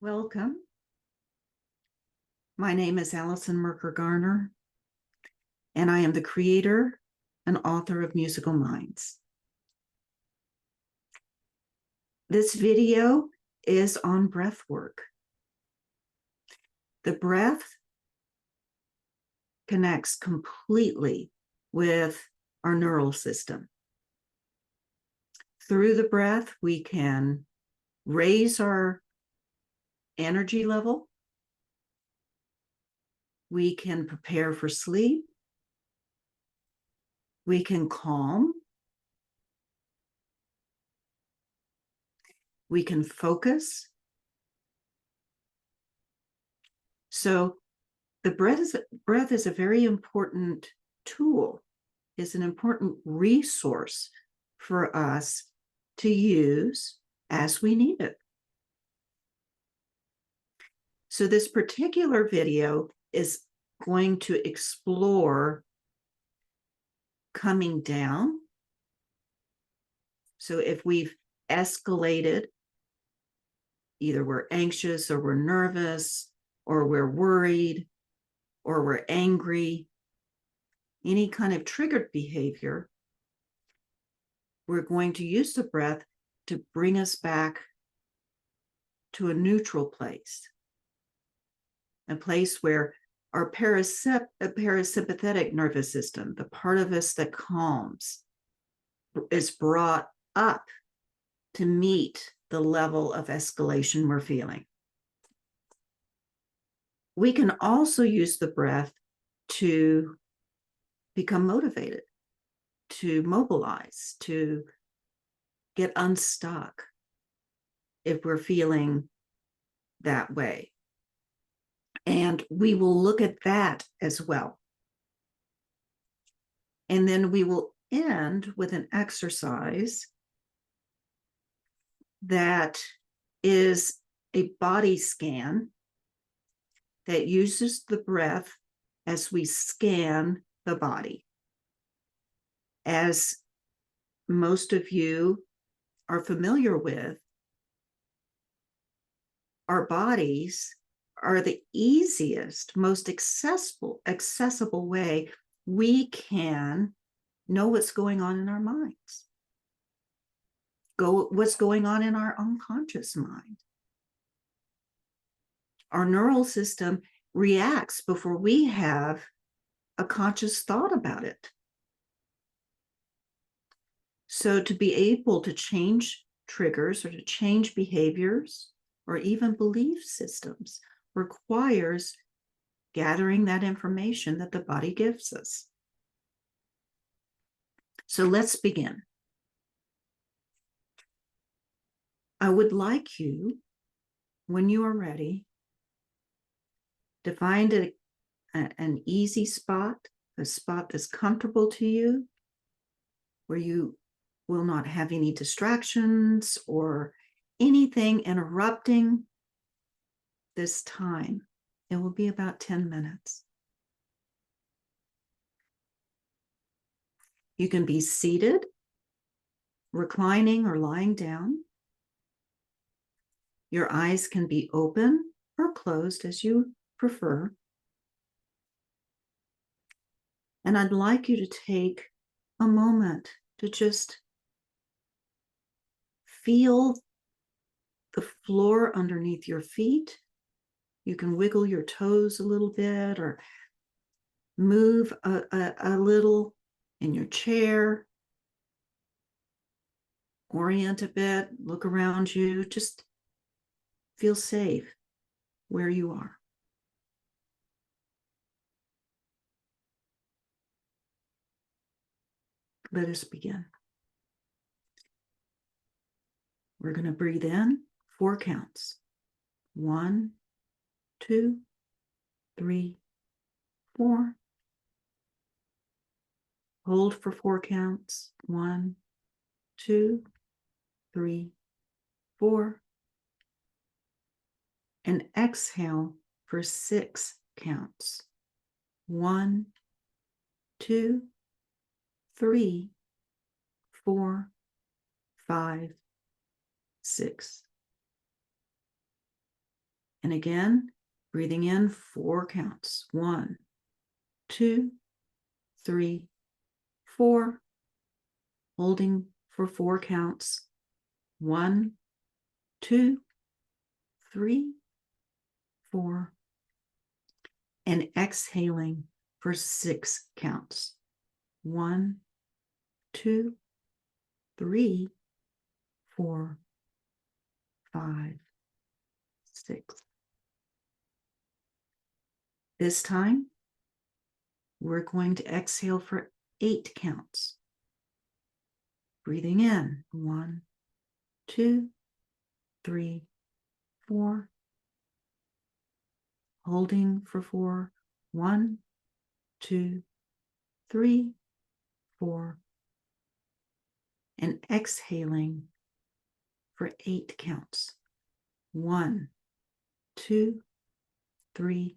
Welcome. My name is Allison Merker Garner, and I am the creator and author of Musical Minds. This video is on breath work. The breath connects completely with our neural system. Through the breath, we can raise our energy level. We can prepare for sleep. We can calm. We can focus. So the breath is a very important tool, is an important resource for us to use as we need it. So this particular video is going to explore coming down. So if we've escalated, either we're anxious or we're nervous or we're worried or we're angry, any kind of triggered behavior, we're going to use the breath to bring us back to a neutral place, a place where our parasympathetic nervous system, the part of us that calms, is brought up to meet the level of escalation we're feeling. We can also use the breath to become motivated, to mobilize, to get unstuck if we're feeling that way. And we will look at that as well. And then we will end with an exercise that is a body scan that uses the breath as we scan the body. As most of you are familiar with, our bodies are the easiest, most accessible way we can know what's going on in our minds, what's going on in our unconscious mind. Our neural system reacts before we have a conscious thought about it. So to be able to change triggers or to change behaviors or even belief systems requires gathering that information that the body gives us. So let's begin. I would like you, when you are ready, to find an easy spot, a spot that's comfortable to you, where you will not have any distractions or anything interrupting this time. It will be about 10 minutes. You can be seated, reclining, or lying down. Your eyes can be open or closed as you prefer. And I'd like you to take a moment to just feel the floor underneath your feet. You can wiggle your toes a little bit or move a little in your chair. Orient a bit, look around you, just feel safe where you are. Let us begin. We're going to breathe in 4 counts. 1, 2, 3, 4. Hold for 4 counts. 1, 2, 3, 4. And exhale for 6 counts. 1, 2, 3, 4, 5, 6. And again, breathing in 4 counts. 1, 2, 3, 4. Holding for 4 counts. 1, 2, 3, 4. And exhaling for 6 counts. 1, 2, 3, 4, 5, 6. This time, we're going to exhale for 8 counts. Breathing in 1, 2, 3, 4. Holding for 4. 1, 2, 3, 4. And exhaling for 8 counts. 1, 2, 3,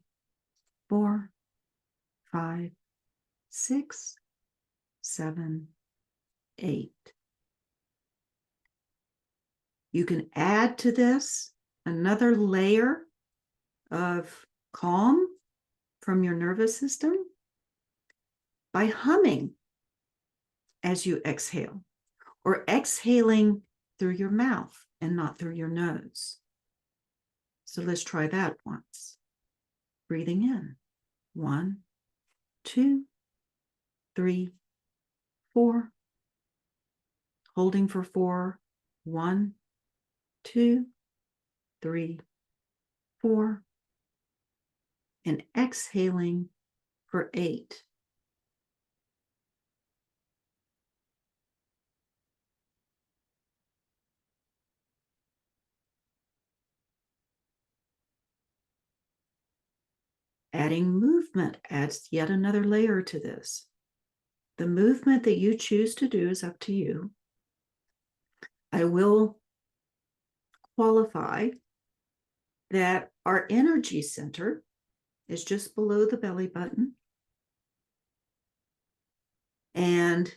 4, 5, 6, 7, 8. You can add to this another layer of calm from your nervous system by humming as you exhale, or exhaling through your mouth and not through your nose. So let's try that once. Breathing in 1, 2, 3, 4. Holding for 4. 1, 2, 3, 4. And exhaling for 8. Adding movement adds yet another layer to this. The movement that you choose to do is up to you. I will qualify that our energy center is just below the belly button. And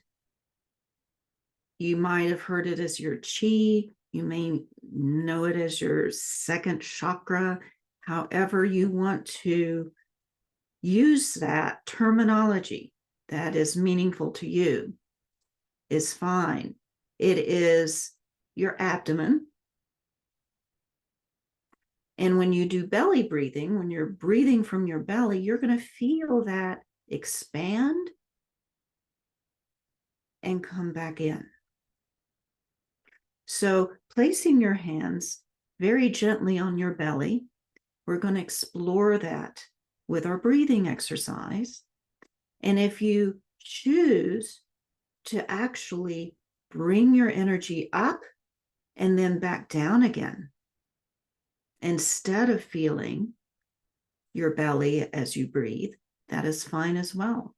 you might have heard it as your chi. You may know it as your second chakra. However you want to use that terminology that is meaningful to you is fine. It is your abdomen. And when you do belly breathing, when you're breathing from your belly, you're going to feel that expand and come back in. So placing your hands very gently on your belly, we're going to explore that with our breathing exercise. And if you choose to actually bring your energy up and then back down again, instead of feeling your belly as you breathe, that is fine as well.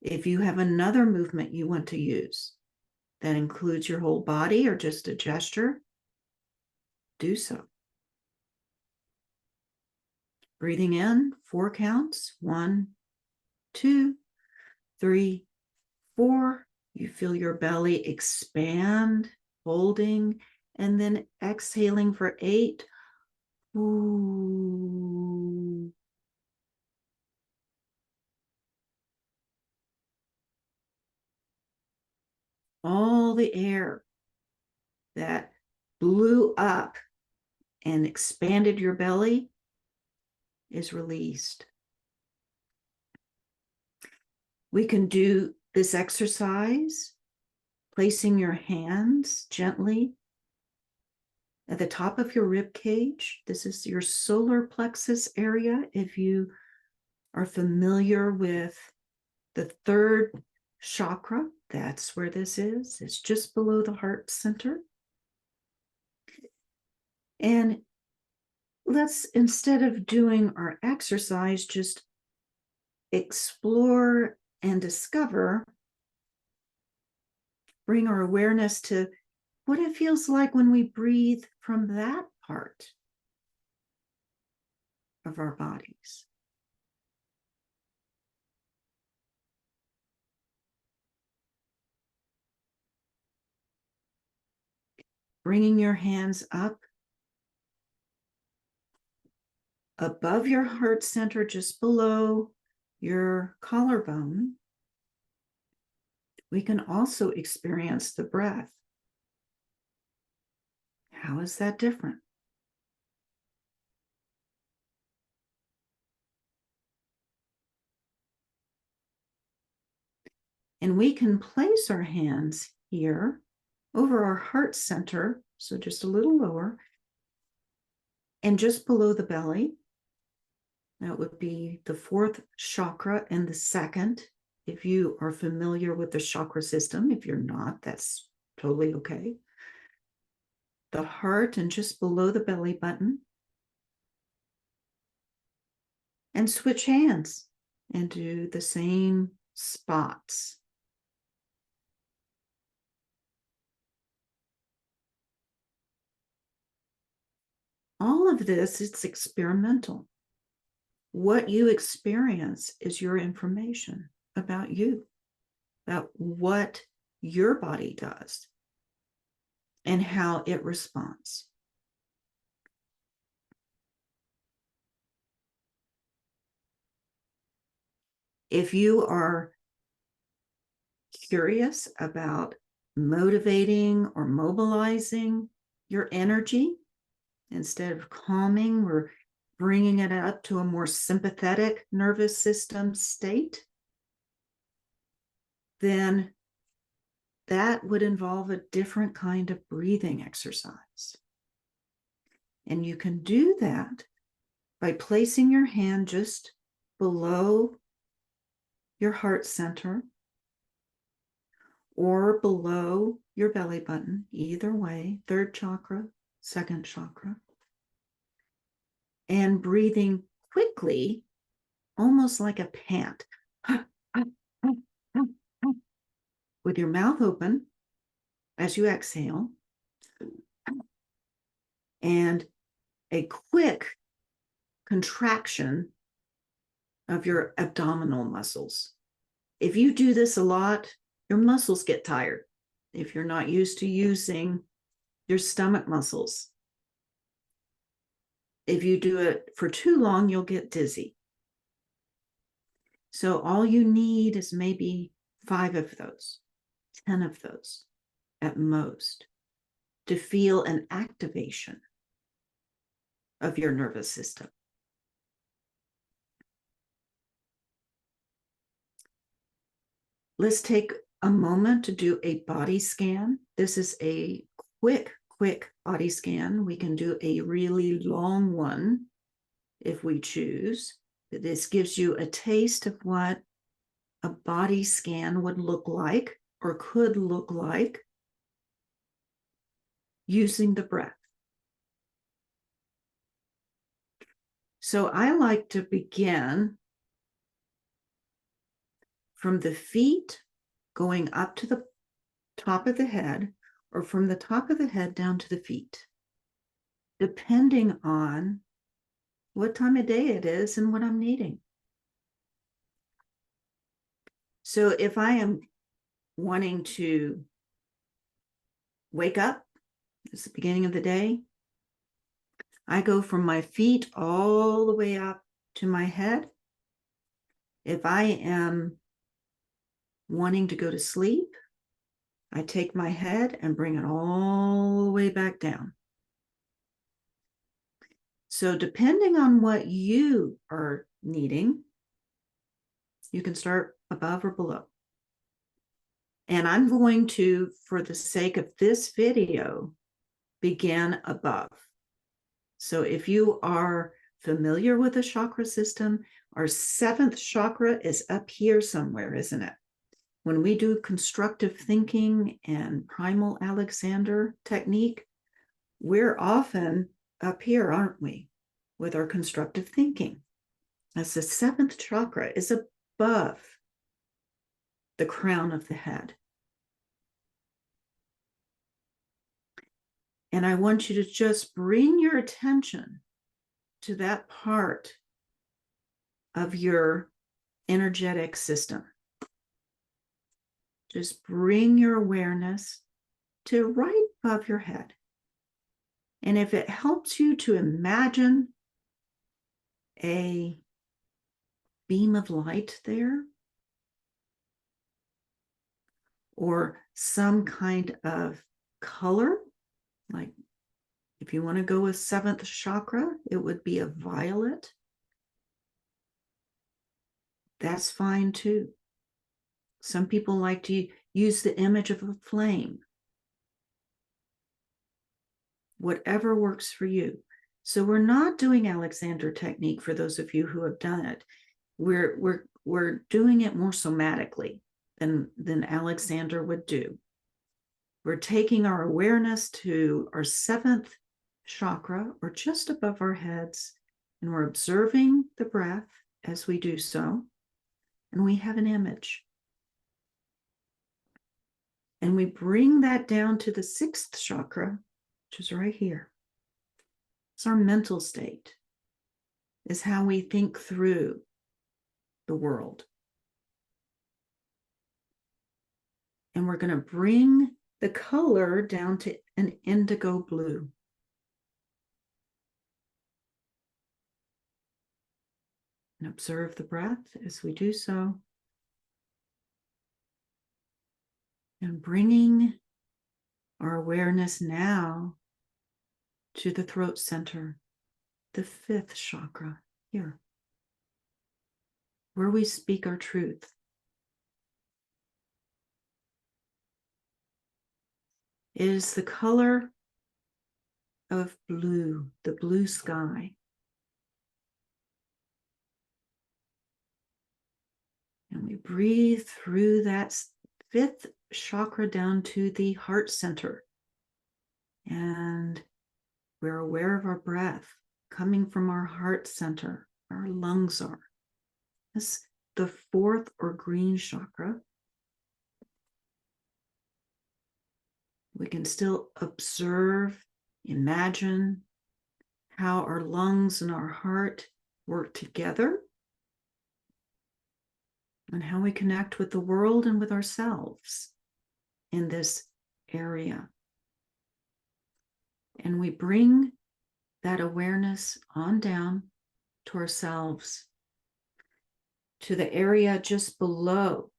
If you have another movement you want to use that includes your whole body or just a gesture, do so. Breathing in 4 counts. 1, 2, 3, 4. You feel your belly expand, holding, and then exhaling for 8. Ooh. All the air that blew up and expanded your belly is released. We can do this exercise placing your hands gently at the top of your rib cage. This is your solar plexus area. If you are familiar with the 3rd chakra, that's where this is. It's just below the heart center. And let's, instead of doing our exercise, just explore and discover, bring our awareness to what it feels like when we breathe from that part of our bodies. Bringing your hands up above your heart center, just below your collarbone, we can also experience the breath. How is that different? And we can place our hands here over our heart center, so just a little lower, and just below the belly. That would be the fourth chakra and the second. If you are familiar with the chakra system, if you're not, that's totally okay. The heart and just below the belly button. And switch hands and do the same spots. All of this, it's experimental. What you experience is your information about you, about what your body does and how it responds. If you are curious about motivating or mobilizing your energy, instead of calming, we're bringing it up to a more sympathetic nervous system state, then that would involve a different kind of breathing exercise. And you can do that by placing your hand just below your heart center or below your belly button, either way, third chakra, second chakra, and breathing quickly, almost like a pant, with your mouth open as you exhale, and a quick contraction of your abdominal muscles. If you do this a lot, your muscles get tired. If you're not used to using your stomach muscles, if you do it for too long, you'll get dizzy. So all you need is maybe 5 of those, 10 of those at most, to feel an activation of your nervous system. Let's take a moment to do a body scan. This is a quick body scan. We can do a really long one if we choose. This gives you a taste of what a body scan would look like or could look like using the breath. So I like to begin from the feet going up to the top of the head, or from the top of the head down to the feet, depending on what time of day it is and what I'm needing. So if I am wanting to wake up, it's the beginning of the day, I go from my feet all the way up to my head. If I am wanting to go to sleep, I take my head and bring it all the way back down. So depending on what you are needing, you can start above or below. And I'm going to, for the sake of this video, begin above. So if you are familiar with the chakra system, our 7th chakra is up here somewhere, isn't it? When we do constructive thinking and primal Alexander technique, we're often up here, aren't we, with our constructive thinking. As the 7th chakra is above the crown of the head. And I want you to just bring your attention to that part of your energetic system. Just bring your awareness to right above your head. And if it helps you to imagine a beam of light there, or some kind of color. Like if you want to go with seventh chakra, it would be a violet. That's fine too. Some people like to use the image of a flame. Whatever works for you. So we're not doing Alexander technique for those of you who have done it. We're doing it more somatically than Alexander would do. We're taking our awareness to our seventh chakra, or just above our heads, and we're observing the breath as we do so, and we have an image. And we bring that down to the sixth chakra, which is right here. It's our mental state, is how we think through the world. And we're going to bring the color down to an indigo blue. And observe the breath as we do so. And bringing our awareness now to the throat center, the fifth chakra here, where we speak our truth. It is the color of blue, the blue sky. And we breathe through that fifth chakra down to the heart center. And we're aware of our breath coming from our heart center. Our lungs are. This is the fourth or green chakra. We can still observe, imagine how our lungs and our heart work together, and how we connect with the world and with ourselves in this area. And we bring that awareness on down to ourselves, to the area just below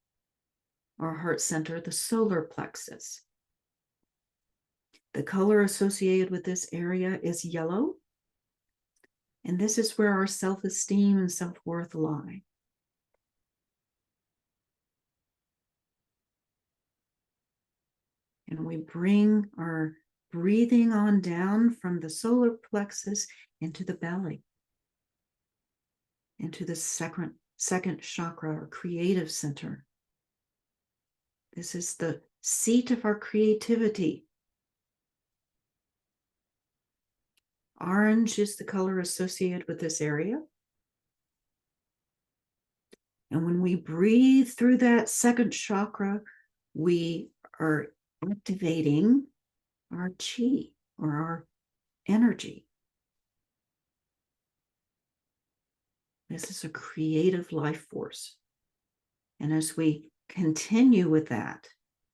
our heart center, the solar plexus. The color associated with this area is yellow. And this is where our self-esteem and self-worth lie. And we bring our breathing on down from the solar plexus into the belly, into the second chakra, or creative center. This is the seat of our creativity. Orange is the color associated with this area. And when we breathe through that second chakra, we are activating our chi, or our energy. This is a creative life force. And as we continue with that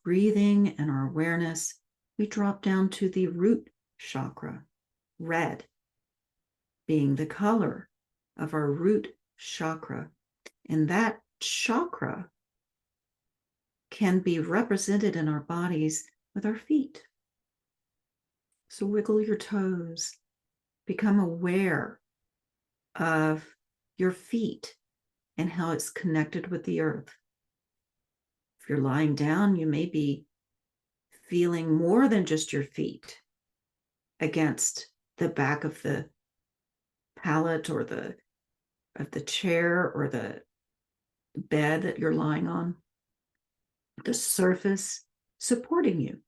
breathing and our awareness, we drop down to the root chakra, red being the color of our root chakra. And that chakra can be represented in our bodies with our feet. So wiggle your toes, become aware of your feet and how it's connected with the earth. If you're lying down, you may be feeling more than just your feet against the back of the pallet, or of the chair, or the bed that you're lying on, the surface supporting you.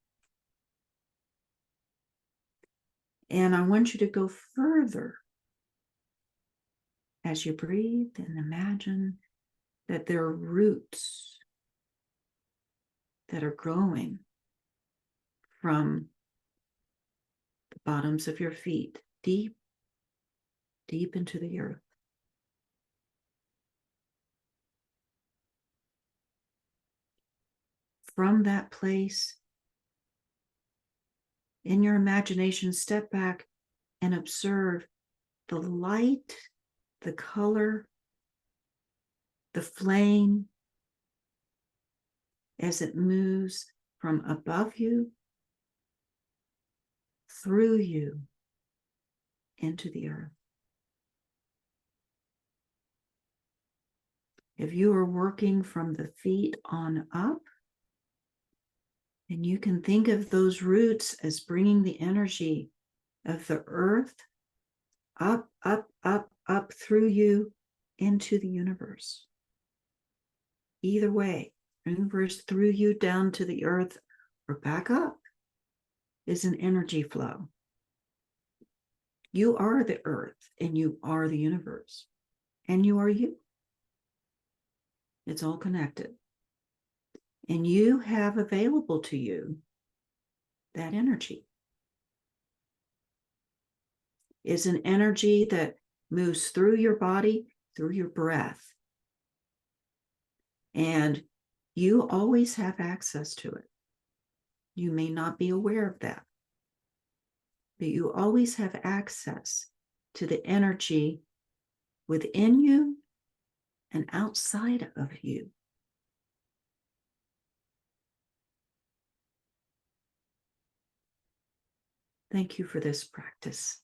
And I want you to go further as you breathe, and imagine that there are roots that are growing from the bottoms of your feet, deep, deep into the earth. From that place, in your imagination, step back and observe the light the color, the flame, as it moves from above you, through you, into the earth. If you are working from the feet on up, then you can think of those roots as bringing the energy of the earth up, up, up, up through you into the universe. Either way, universe through you down to the earth or back up is an energy flow. You are the earth and you are the universe and you are you. It's all connected. And you have available to you that energy. Is an energy that moves through your body, through your breath. And you always have access to it. You may not be aware of that, but you always have access to the energy within you and outside of you. Thank you for this practice.